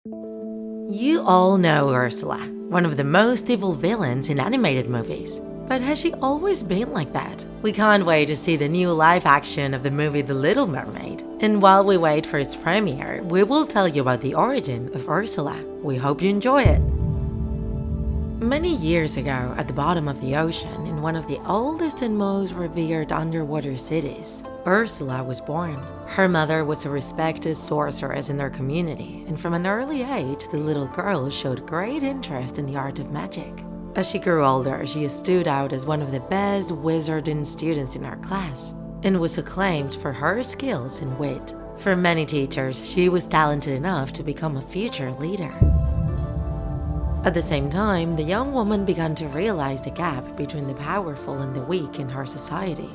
You all know Ursula, one of the most evil villains in animated movies. But has she always been like that? We can't wait to see the new live action of the movie The Little Mermaid. And while we wait for its premiere, we will tell you about the origin of Ursula. We hope you enjoy it. Many years ago, at the bottom of the ocean, in one of the oldest and most revered underwater cities, Ursula was born. Her mother was a respected sorceress in their community, and from an early age, the little girl showed great interest in the art of magic. As she grew older, she stood out as one of the best wizarding students in her class, and was acclaimed for her skills and wit. For many teachers, she was talented enough to become a future leader. At the same time, the young woman began to realize the gap between the powerful and the weak in her society.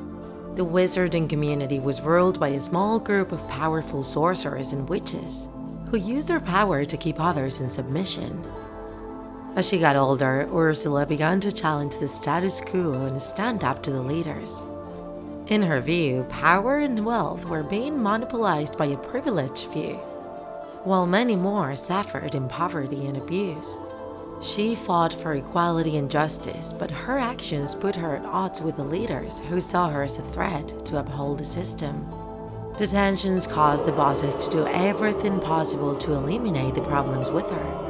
The wizarding community was ruled by a small group of powerful sorcerers and witches, who used their power to keep others in submission. As she got older, Ursula began to challenge the status quo and stand up to the leaders. In her view, power and wealth were being monopolized by a privileged few, while many more suffered in poverty and abuse. She fought for equality and justice, but her actions put her at odds with the leaders who saw her as a threat to uphold the system. Detentions caused the bosses to do everything possible to eliminate the problems with her.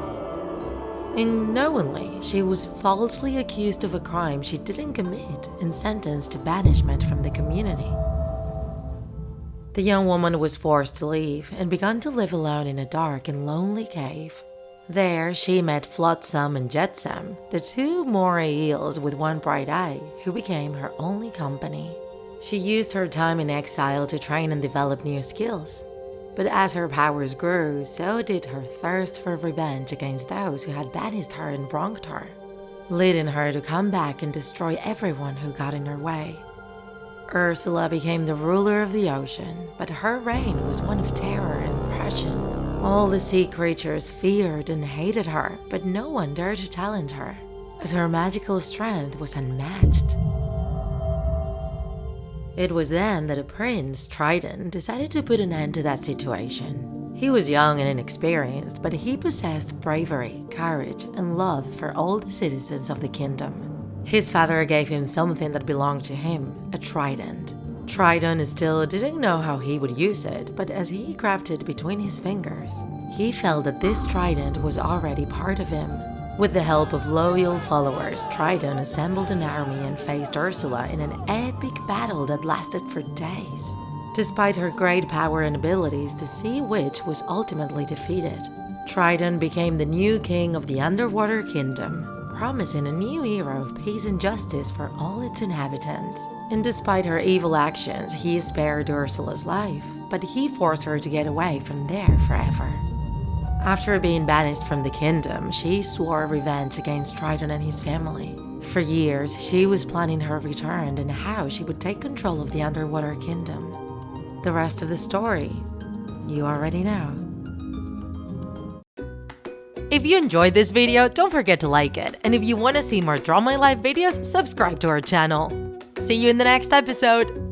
Unknowingly, she was falsely accused of a crime she didn't commit and sentenced to banishment from the community. The young woman was forced to leave and began to live alone in a dark and lonely cave. There, she met Flotsam and Jetsam, the two moray eels with one bright eye, who became her only company. She used her time in exile to train and develop new skills. But as her powers grew, so did her thirst for revenge against those who had banished her and wronged her, leading her to come back and destroy everyone who got in her way. Ursula became the ruler of the ocean, but her reign was one of terror and oppression. All the sea creatures feared and hated her, but no one dared to challenge her, as her magical strength was unmatched. It was then that a prince, Trident, decided to put an end to that situation. He was young and inexperienced, but he possessed bravery, courage, and love for all the citizens of the kingdom. His father gave him something that belonged to him, a trident. Trident still didn't know how he would use it, but as he grabbed it between his fingers, he felt that this trident was already part of him. With the help of loyal followers, Trident assembled an army and faced Ursula in an epic battle that lasted for days. Despite her great power and abilities, the Sea Witch was ultimately defeated. Trident became the new king of the underwater kingdom, promising a new era of peace and justice for all its inhabitants. And despite her evil actions, he spared Ursula's life, but he forced her to get away from there forever. After being banished from the kingdom, she swore revenge against Trident and his family. For years, she was planning her return and how she would take control of the underwater kingdom. The rest of the story, you already know. If you enjoyed this video, don't forget to like it. And if you want to see more Draw My Life videos, subscribe to our channel. See you in the next episode!